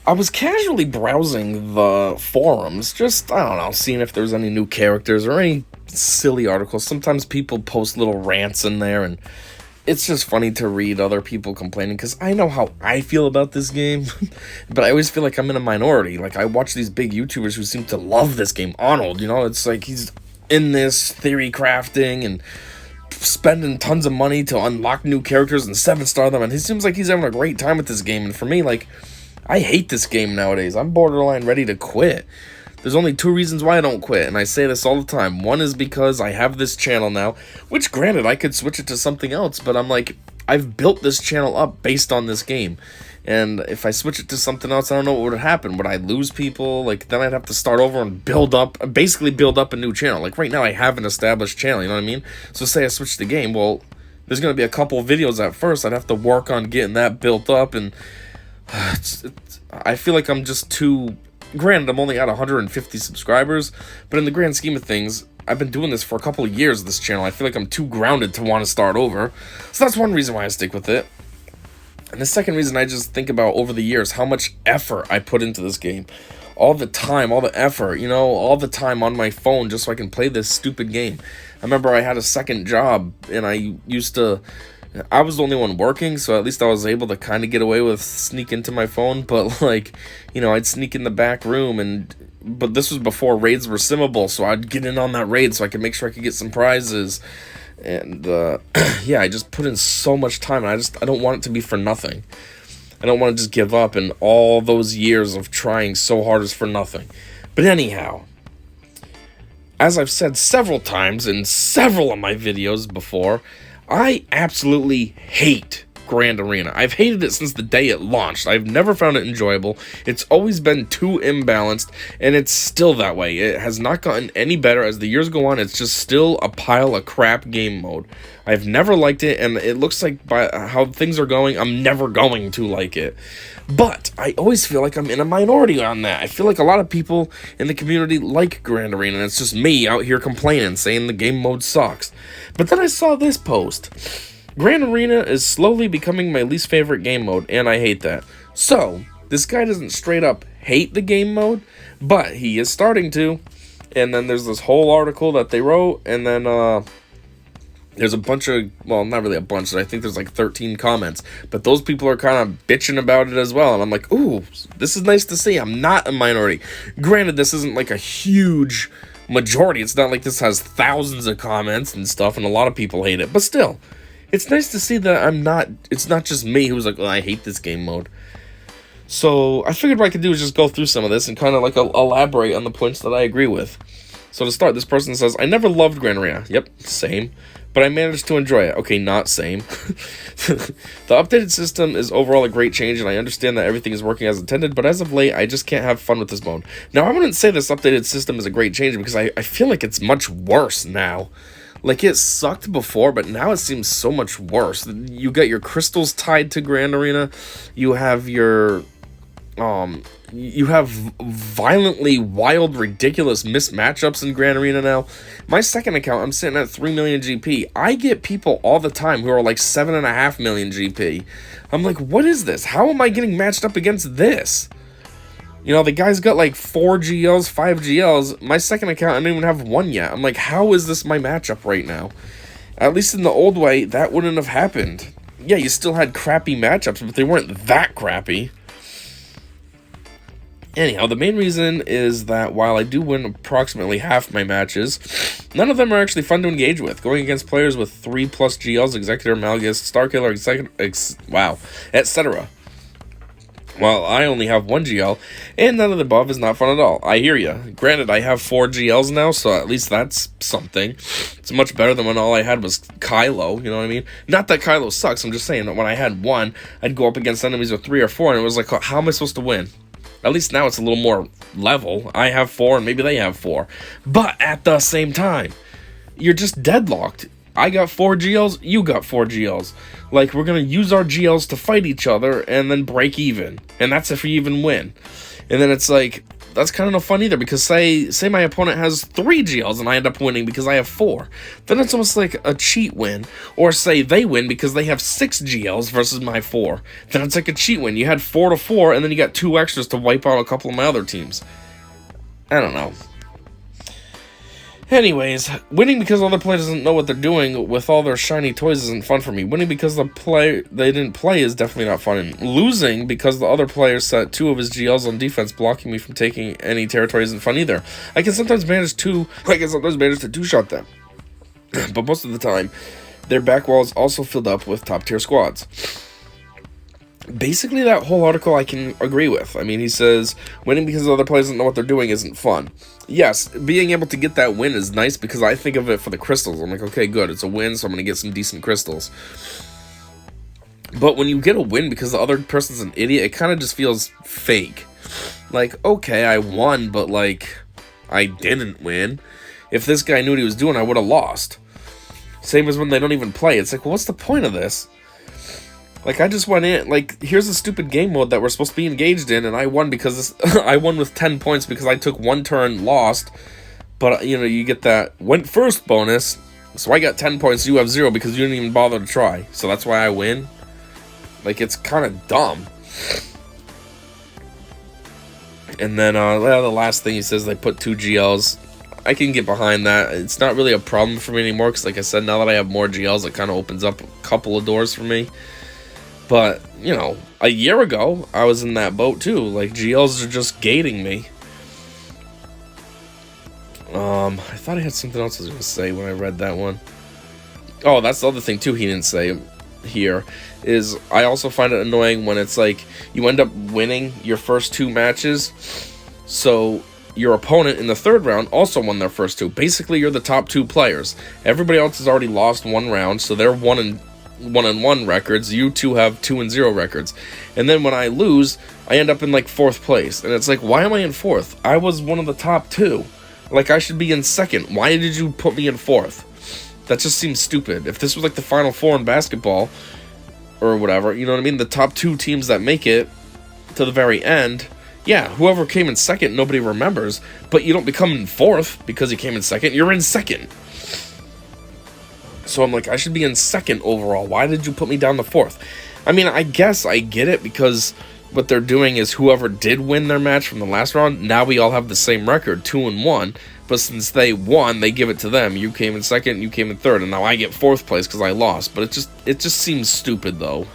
I was casually browsing the forums, just, I don't know, seeing if there's any new characters or any silly articles. Sometimes people post little rants in there, and it's just funny to read other people complaining, because I know how I feel about this game, but I always feel like I'm in a minority. Like, I watch these big YouTubers who seem to love this game. Arnold, it's like he's in this theory crafting and spending tons of money to unlock new characters and 7-star them, and he seems like he's having a great time with this game. And for me, like, I hate this game nowadays. I'm borderline ready to quit. There's only 2 reasons why I don't quit, and I say this all the time. One is because I have this channel now, which, granted, I could switch it to something else, but I'm like, I've built this channel up based on this game. And if I switch it to something else, I don't know what would happen. Would I lose people? Like, then I'd have to start over and basically build up a new channel. Like, right now, I have an established channel, you know what I mean? So say I switch the game, well, there's going to be a couple videos at first. I'd have to work on getting that built up, and I feel like I'm just too... Granted, I'm only at 150 subscribers, but in the grand scheme of things, I've been doing this for a couple of years, this channel. I feel like I'm too grounded to want to start over. So that's one reason why I stick with it. And the second reason, I just think about over the years how much effort I put into this game. All the time, all the effort, all the time on my phone just so I can play this stupid game. I remember I had a second job, and I was the only one working, so at least I was able to kind of get away with sneak into my phone, but, like, I'd sneak in the back room, but this was before raids were simmable, so I'd get in on that raid so I could make sure I could get some prizes, and, yeah, I just put in so much time, and I don't want it to be for nothing. I don't want to just give up, and all those years of trying so hard is for nothing. But anyhow, as I've said several times in several of my videos before, I absolutely hate Grand Arena. I've hated it since the day it launched. I've never found it enjoyable. It's always been too imbalanced, and it's still that way. It has not gotten any better. As the years go on, it's just still a pile of crap game mode. I've never liked it, and it looks like by how things are going, I'm never going to like it. But I always feel like I'm in a minority on that. I feel like a lot of people in the community like Grand Arena, and it's just me out here complaining, saying the game mode sucks. But then I saw this post. Grand Arena is slowly becoming my least favorite game mode, and I hate that. So, this guy doesn't straight up hate the game mode, but he is starting to. And then there's this whole article that they wrote, and then there's a bunch of, well, not really a bunch, I think there's like 13 comments, but those people are kind of bitching about it as well, and I'm like, ooh, this is nice to see. I'm not a minority. Granted, this isn't like a huge majority. It's not like this has thousands of comments and stuff, and a lot of people hate it, but still, it's nice to see that it's not just me who's like, I hate this game mode. So, I figured what I could do is just go through some of this and kind of like elaborate on the points that I agree with. So to start, this person says, I never loved Grand Arena. Yep, same. But I managed to enjoy it. Okay, not same. The updated system is overall a great change, and I understand that everything is working as intended, but as of late, I just can't have fun with this mode. Now, I wouldn't say this updated system is a great change, because I feel like it's much worse now. Like, it sucked before, but now it seems so much worse. You got your crystals tied to Grand Arena. You have your... you have violently wild, ridiculous missed matchups in Grand Arena now. My second account, I'm sitting at 3 million GP. I get people all the time who are like 7.5 million GP. I'm like, what is this? How am I getting matched up against this? The guy's got like 4 GLs, 5 GLs. My second account, I don't even have 1 yet. I'm like, how is this my matchup right now? At least in the old way, that wouldn't have happened. Yeah, you still had crappy matchups, but they weren't that crappy. Anyhow, the main reason is that while I do win approximately half my matches, none of them are actually fun to engage with. Going against players with 3+ GLs, Executor, Malgus, Starkiller, etc. While I only have 1 GL, and none of the above is not fun at all. I hear you. Granted, I have 4 GLs now, so at least that's something. It's much better than when all I had was Kylo, you know what I mean? Not that Kylo sucks, I'm just saying that when I had 1, I'd go up against enemies with 3 or 4, and it was like, how am I supposed to win? At least now it's a little more level. I have 4 and maybe they have 4. But at the same time, you're just deadlocked. I got 4 GLs, you got 4 GLs. Like, we're going to use our GLs to fight each other and then break even. And that's if we even win. And then it's like, that's kind of no fun either, because say my opponent has 3 GLs and I end up winning because I have 4. Then it's almost like a cheat win. Or say they win because they have 6 GLs versus my 4. Then it's like a cheat win. You had 4 to 4, and then you got 2 extras to wipe out a couple of my other teams. I don't know. Anyways, winning because other players doesn't know what they're doing with all their shiny toys isn't fun for me. Winning because they didn't play is definitely not fun. And losing because the other player set 2 of his GLs on defense, blocking me from taking any territory isn't fun either. I can sometimes manage to 2-shot them. But most of the time, their back wall is also filled up with top tier squads. Basically, that whole article I can agree with. I mean, he says, winning because other players don't know what they're doing isn't fun. Yes, being able to get that win is nice because I think of it for the crystals. I'm like, okay, good, it's a win, so I'm going to get some decent crystals. But when you get a win because the other person's an idiot, it kind of just feels fake. Like, okay, I won, but, like, I didn't win. If this guy knew what he was doing, I would have lost. Same as when they don't even play. It's like, well, what's the point of this? Like, I just went in, like, here's a stupid game mode that we're supposed to be engaged in, and I won because I won with 10 points because I took 1 turn, lost, but, you know, you get that went first bonus, so I got 10 points, you have 0 because you didn't even bother to try, so that's why I win. Like, it's kind of dumb. And then, the last thing he says, they put 2 GLs. I can get behind that. It's not really a problem for me anymore, because like I said, now that I have more GLs, it kind of opens up a couple of doors for me. But, you know, a year ago, I was in that boat too. Like, GLs are just gating me. I thought I had something else I was going to say when I read that one. Oh, that's the other thing too he didn't say here, is I also find it annoying when it's like, you end up winning your first 2 matches, so your opponent in the 3rd round also won their first 2. Basically, you're the top 2 players. Everybody else has already lost 1 round, so they're 1-1 records. You 2 have 2-0 records. And then when I lose, I end up in like 4th place. And it's like, why am I in 4th? I was one of the top 2. Like, I should be in 2nd. Why did you put me in 4th? That just seems stupid. If this was like the Final 4 in basketball, or whatever, you know what I mean? The top 2 teams that make it to the very end, yeah, whoever came in 2nd, nobody remembers. But you don't become in 4th because you came in 2nd. You're in 2nd. So I'm like, I should be in 2nd overall. Why did you put me down to 4th? I mean, I guess I get it, because what they're doing is whoever did win their match from the last round, now we all have the same record, 2-1. But since they won, they give it to them. You came in 2nd, you came in 3rd, and now I get 4th place because I lost. But it just seems stupid, though.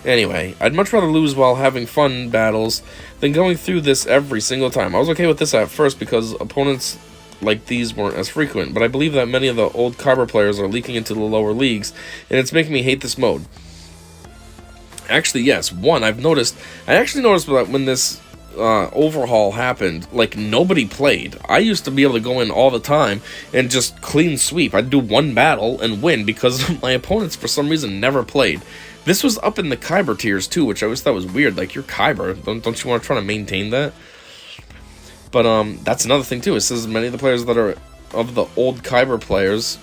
Anyway, I'd much rather lose while having fun battles than going through this every single time. I was okay with this at first because opponents like these weren't as frequent, but I believe that many of the old Kyber players are leaking into the lower leagues, and it's making me hate this mode. Actually, yes, I actually noticed that when this overhaul happened, like, nobody played. I used to be able to go in all the time and just clean sweep. I'd do 1 battle and win because my opponents, for some reason, never played. This was up in the Kyber tiers, too, which I always thought was weird. Like, you're Kyber. Don't you want to try to maintain that? But that's another thing too. It says many of the players that are of the old Kyber players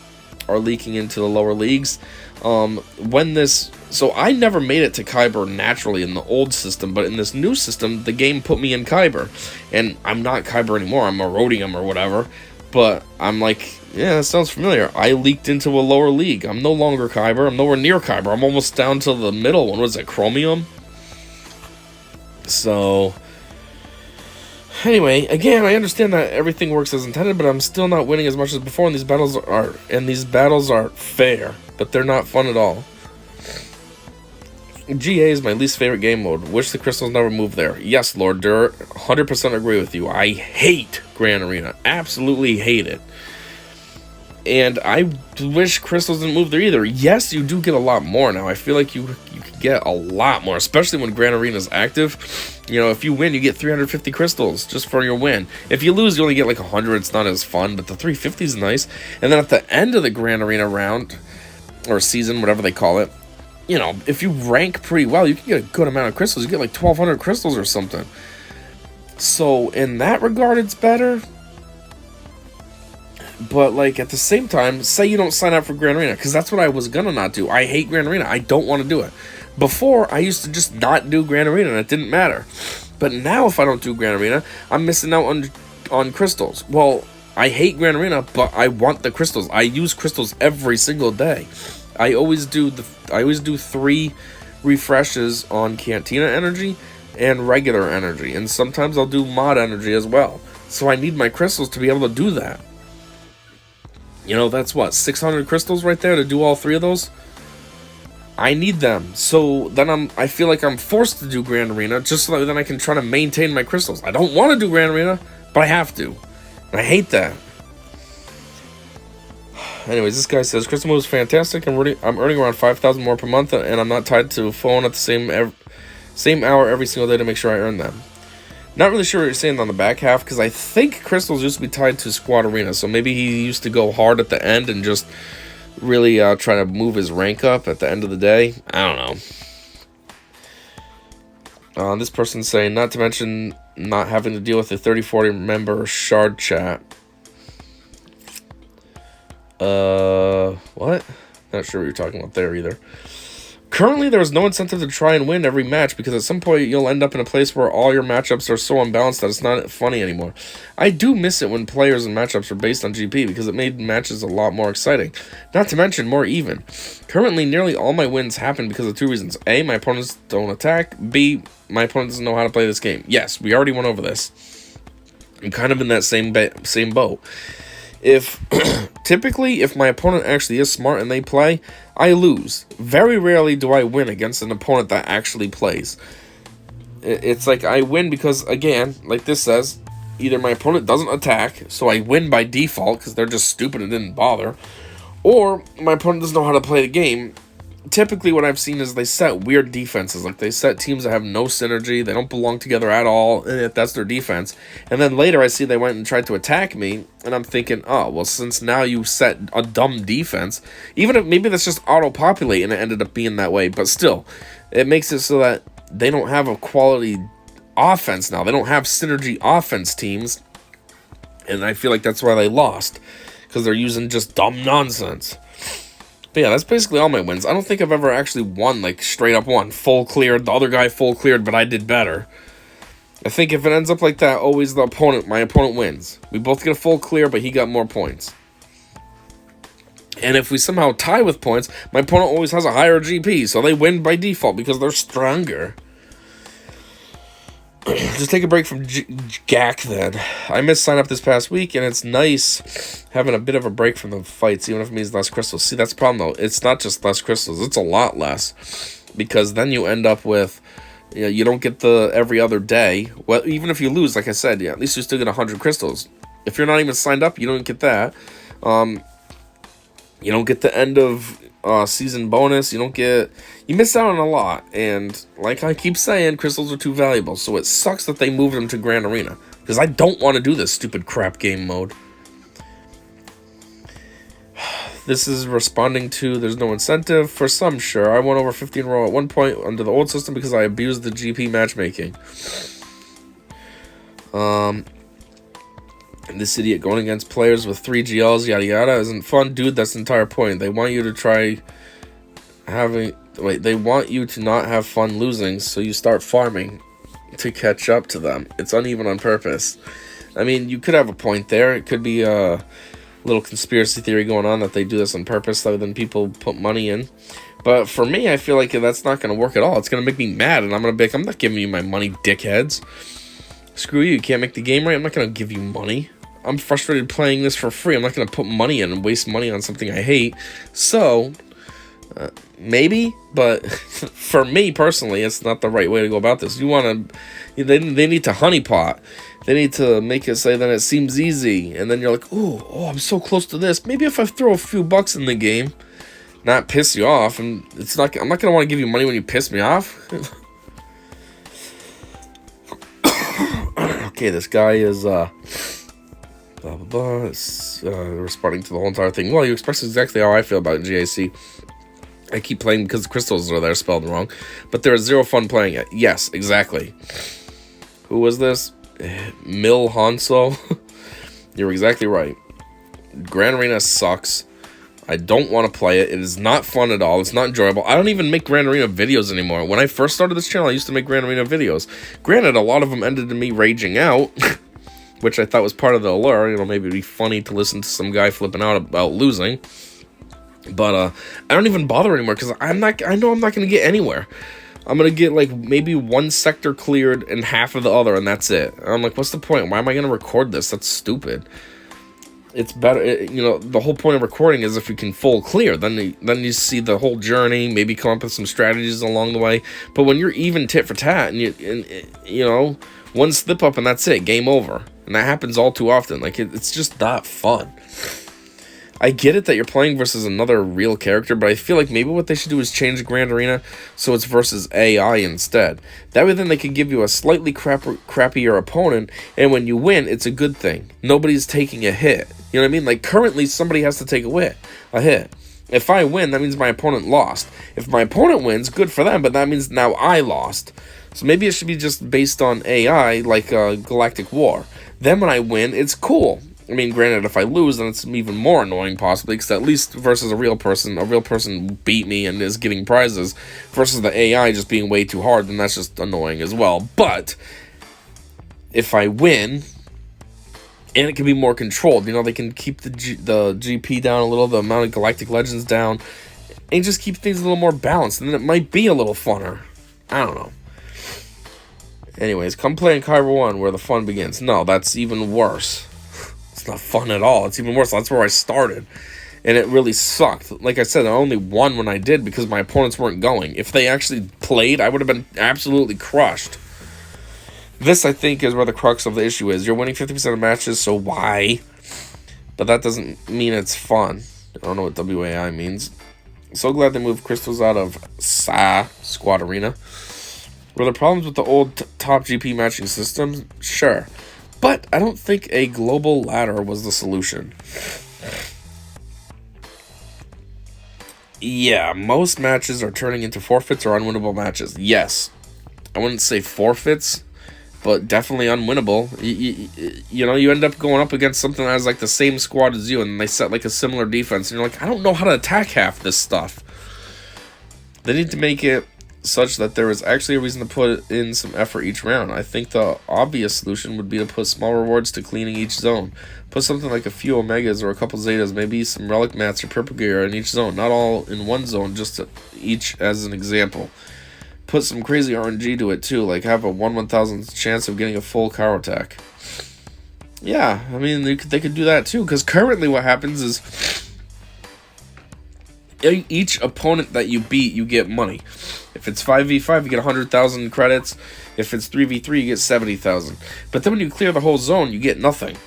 are leaking into the lower leagues. So I never made it to Kyber naturally in the old system, but in this new system, the game put me in Kyber, and I'm not Kyber anymore. I'm Erodium or whatever. But I'm like, yeah, that sounds familiar. I leaked into a lower league. I'm no longer Kyber. I'm nowhere near Kyber. I'm almost down to the middle one. What is it, Chromium? So anyway, again, I understand that everything works as intended, but I'm still not winning as much as before, and these battles are fair, but they're not fun at all. GA is my least favorite game mode. Wish the crystals never moved there. Yes, Lord Durr, 100% agree with you. I hate Grand Arena. Absolutely hate it. And I wish crystals didn't move there either. Yes, you do get a lot more now. I feel like you can get a lot more, especially when Grand Arena is active. You know, if you win, you get 350 crystals just for your win. If you lose, you only get like 100. It's not as fun, but the 350 is nice. And then at the end of the Grand Arena round, or season, whatever they call it, you know, if you rank pretty well, you can get a good amount of crystals. You get like 1,200 crystals or something. So in that regard, it's better. But, like, at the same time, say you don't sign up for Grand Arena, because that's what I was gonna not do. I hate Grand Arena. I don't want to do it. Before, I used to just not do Grand Arena and it didn't matter. But now if I don't do Grand Arena, I'm missing out on crystals. Well, I hate Grand Arena, but I want the crystals. I use crystals every single day. I always do 3 refreshes on Cantina energy and regular energy, and sometimes I'll do mod energy as well. So I need my crystals to be able to do that. You know, that's what, 600 crystals right there to do all 3 of those? I need them. So then I feel like I'm forced to do Grand Arena just so that then I can try to maintain my crystals. I don't want to do Grand Arena, but I have to. And I hate that. Anyways, this guy says, Crystal Move is fantastic. I'm earning around 5,000 more per month, and I'm not tied to a phone at the same hour every single day to make sure I earn them. Not really sure what you're saying on the back half, because I think crystals used to be tied to Squad Arena, so maybe he used to go hard at the end and just really try to move his rank up at the end of the day. I don't know. This person's saying, not to mention not having to deal with a 30-40 member shard chat. What? Not sure what you're talking about there either. Currently, there is no incentive to try and win every match because at some point you'll end up in a place where all your matchups are so unbalanced that it's not funny anymore. I do miss it when players and matchups are based on GP because it made matches a lot more exciting. Not to mention more even. Currently, nearly all my wins happen because of 2 reasons. A, my opponents don't attack. B, my opponent doesn't know how to play this game. Yes, we already went over this. I'm kind of in that same boat. Typically, if my opponent actually is smart and they play, I lose. Very rarely do I win against an opponent that actually plays. It's like I win because, again, like this says, either my opponent doesn't attack, so I win by default because they're just stupid and didn't bother, or my opponent doesn't know how to play the game. Typically what I've seen is they set weird defenses, like they set teams that have no synergy, they don't belong together at all, and that's their defense. And then later I see they went and tried to attack me, and I'm thinking, oh, well, since now you set a dumb defense, even if maybe that's just auto-populate and it ended up being that way, but still, it makes it so that they don't have a quality offense now. They don't have synergy offense teams, and I feel like that's why they lost, because they're using just dumb nonsense. But yeah, that's basically all my wins. I don't think I've ever actually won, like, straight up won. Full cleared, the other guy full cleared, but I did better. I think if it ends up like that, always my opponent wins. We both get a full clear, but he got more points. And if we somehow tie with points, my opponent always has a higher GP, so they win by default because they're stronger. Just take a break from GAC then. I missed sign up this past week, and it's nice having a bit of a break from the fights, even if it means less crystals. See, that's the problem though. It's not just less crystals; it's a lot less, because then you end up with, you don't get the every other day. Well, even if you lose, like I said, at least you still get 100 crystals. If you're not even signed up, you don't get that. You don't get the end of season bonus. You miss out on a lot, and like I keep saying, crystals are too valuable, so it sucks that they moved them to Grand Arena, because I don't want to do this stupid crap game mode. This is responding to, there's no incentive. For some, sure. I went over 15 in a row at one point under the old system because I abused the GP matchmaking. This idiot going against players with 3 GLs, yada yada, isn't fun. Dude, that's the entire point. They want you to they want you to not have fun losing, so you start farming to catch up to them. It's uneven on purpose. I mean, you could have a point there. It could be a little conspiracy theory going on that they do this on purpose so then people put money in. But for me, I feel like that's not going to work at all. It's going to make me mad, and I'm going to be like, I'm not giving you my money, dickheads. Screw you can't make the game right. I'm not going to give you money. I'm frustrated playing this for free. I'm not going to put money in and waste money on something I hate. So, maybe, but for me personally, it's not the right way to go about this. They need to honeypot. They need to make it say that it seems easy, and then you're like, oh, I'm so close to this. Maybe if I throw a few bucks in the game, not piss you off, and I'm not going to want to give you money when you piss me off. Okay, this guy is, blah, blah, blah, responding to the whole entire thing. Well, you express exactly how I feel about GAC. I keep playing because the crystals are there spelled wrong, but there is zero fun playing it. Yes, exactly. Who was this? Mil Hanso. You're exactly right. Grand Arena sucks. I don't want to play it. It is not fun at all. It's not enjoyable. I don't even make Grand Arena videos anymore. When I first started this channel, I used to make Grand Arena videos. Granted, a lot of them ended in me raging out, which I thought was part of the allure. You know, maybe it'd be funny to listen to some guy flipping out about losing. But I don't even bother anymore because I know I'm not going to get anywhere. I'm going to get like maybe one sector cleared and half of the other, and that's it. And I'm like, what's the point? Why am I going to record this? That's stupid. It's better, you know, the whole point of recording is if you can full clear, then you see the whole journey, maybe come up with some strategies along the way. But when you're even tit for tat, and you know, one slip up and that's it, game over. And that happens all too often. Like, it's just not fun. I get it that you're playing versus another real character, but I feel like maybe what they should do is change Grand Arena so it's versus AI instead. That way then they could give you a slightly crappier opponent, and when you win, it's a good thing. Nobody's taking a hit. You know what I mean? Like, currently, somebody has to take a hit. If I win, that means my opponent lost. If my opponent wins, good for them, but that means now I lost. So maybe it should be just based on AI, like Galactic War. Then when I win, it's cool. I mean, granted, if I lose, then it's even more annoying, possibly, because at least versus a real person beat me and is getting prizes, versus the AI just being way too hard, then that's just annoying as well. But if I win, and it can be more controlled, you know, they can keep the GP down a little, the amount of Galactic Legends down, and just keep things a little more balanced, and then it might be a little funner. I don't know. Anyways, come play in Kyber 1, where the fun begins. No, that's even worse. It's not fun at all. It's even worse. That's where I started. And it really sucked. Like I said, I only won when I did because my opponents weren't going. If they actually played, I would have been absolutely crushed. This, I think, is where the crux of the issue is. You're winning 50% of matches, so why? But that doesn't mean it's fun. I don't know what WAI means. So glad they moved crystals out of Squad Arena. Were there problems with the old top GP matching system? Sure. But I don't think a global ladder was the solution. Yeah, most matches are turning into forfeits or unwinnable matches. Yes. I wouldn't say forfeits, but definitely unwinnable. You know, you end up going up against something that has like the same squad as you, and they set like a similar defense, and you're like, I don't know how to attack half this stuff. They need to make it such that there is actually a reason to put in some effort each round. I think the obvious solution would be to put small rewards to cleaning each zone. Put something like a few Omegas or a couple Zetas, maybe some Relic Mats or Purple Gear in each zone. Not all in one zone, just each as an example. Put some crazy RNG to it too, like have a 1/1000th chance of getting a full car attack. Yeah, I mean, they could do that too, because currently what happens is each opponent that you beat, you get money. If it's 5v5, you get 100,000 credits. If it's 3v3, you get 70,000. But then when you clear the whole zone, you get nothing.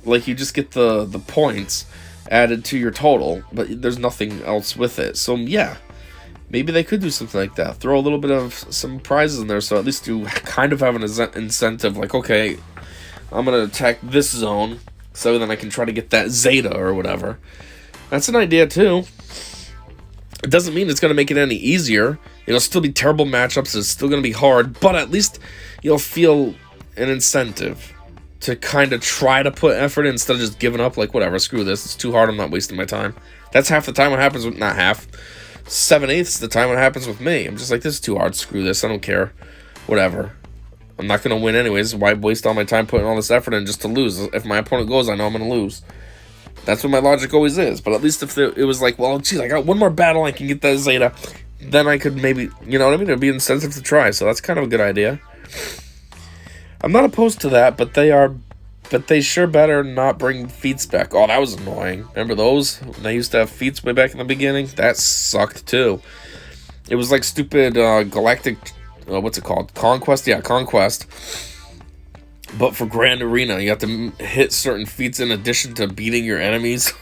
Like, you just get the points added to your total, but there's nothing else with it. So, yeah, maybe they could do something like that. Throw a little bit of some prizes in there, so at least you kind of have an incentive. Like, okay, I'm going to attack this zone, so then I can try to get that Zeta or whatever. That's an idea, too. It doesn't mean it's going to make it any easier. It'll still be terrible matchups. It's still going to be hard. But at least you'll feel an incentive to kind of try to put effort in instead of just giving up. Like, whatever, screw this. It's too hard. I'm not wasting my time. That's half the time what happens with... Not half. 7/8 the time what happens with me. I'm just like, this is too hard. Screw this. I don't care. Whatever. I'm not going to win anyways. Why waste all my time putting all this effort in just to lose? If my opponent goes, I know I'm going to lose. That's what my logic always is. But at least if it was like, well, geez, I got one more battle, I can get that Zeta, then I could maybe, you know what I mean? It'd be incentive to try. So that's kind of a good idea. I'm not opposed to that, but they sure better not bring feats back. Oh, that was annoying. Remember those? They used to have feats way back in the beginning. That sucked too. It was like stupid Galactic, what's it called? Conquest? Yeah, Conquest. But for Grand Arena, you have to hit certain feats in addition to beating your enemies.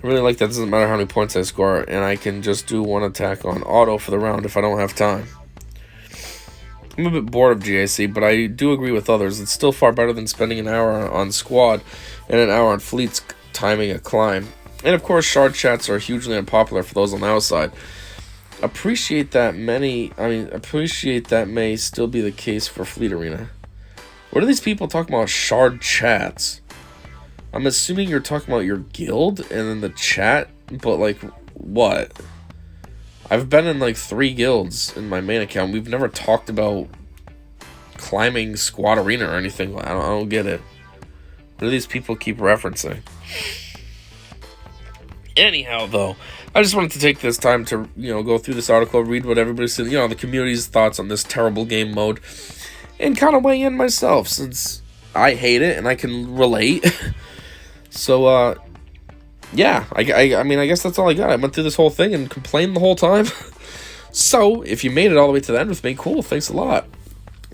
I really like that. It doesn't matter how many points I score, and I can just do one attack on auto for the round if I don't have time. I'm a bit bored of GAC, but I do agree with others. It's still far better than spending an hour on squad and an hour on fleets timing a climb. And of course, shard chats are hugely unpopular for those on the outside. Appreciate that may still be the case for Fleet Arena. What are these people talking about shard chats? I'm assuming you're talking about your guild and then the chat, but, like, what? I've been in, like, 3 guilds in my main account. We've never talked about climbing Squad Arena or anything. I don't get it. What do these people keep referencing? Anyhow, though, I just wanted to take this time to, go through this article, read what everybody said, the community's thoughts on this terrible game mode, and kind of weigh in myself, since I hate it and I can relate. So, yeah, I mean, I guess that's all I got. I went through this whole thing and complained the whole time. So, if you made it all the way to the end with me, cool, thanks a lot.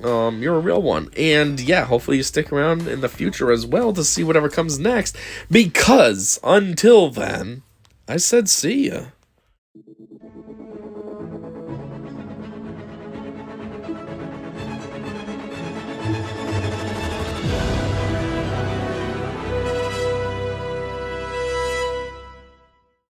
You're a real one. And, yeah, hopefully you stick around in the future as well to see whatever comes next. Because, until then, I said see ya.